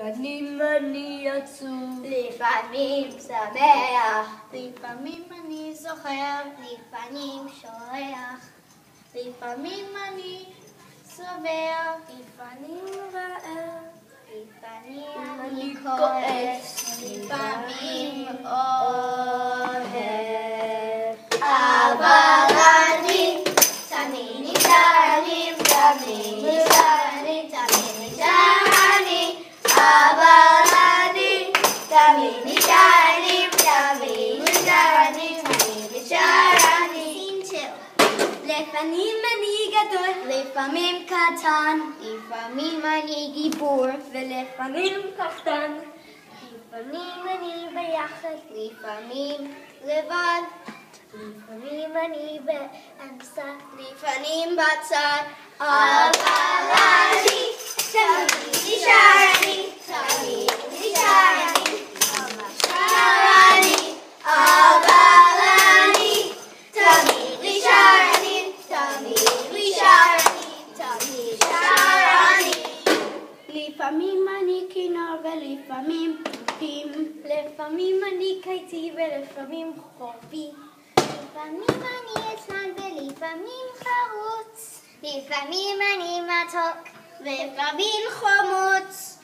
לפעמים אני עצוב, לפעמים שמח, לפעמים אני זוכר, לפעמים שוכח, לפעמים אני שבע, לפעמים רעב, לפעמים אני אני כועס, כועס, לפעמים אוהב. אבל אני תמיד נשאר אני, תמיד נשאר אני, תמיד נשאר אני. אבל אני תמיד נשאר אני, תמיד נשאר אני, תמיד נשאר אני. לפעמים אני גדול, לפעמים קטן, לפעמים אני גיבור, ולפעמים קטן, לפעמים אני ביחד, לפעמים לבד, לפעמים אני באמצע, לפעמים בצד. אבל אני תמיד נשאר אני, תמיד נשאר אני, נשאר אני. אבל אני תמיד נשאר אני, תמיד נשאר אני, תמיד נשאר אני. לפעמים אני כינור ולפעמים תופים, לפעמים אני קיתי ולפעמים חורפי, לפעמים אני עצלן ולפעמים חרוץ, לפעמים אני מתוק ולפעמים חמוץ.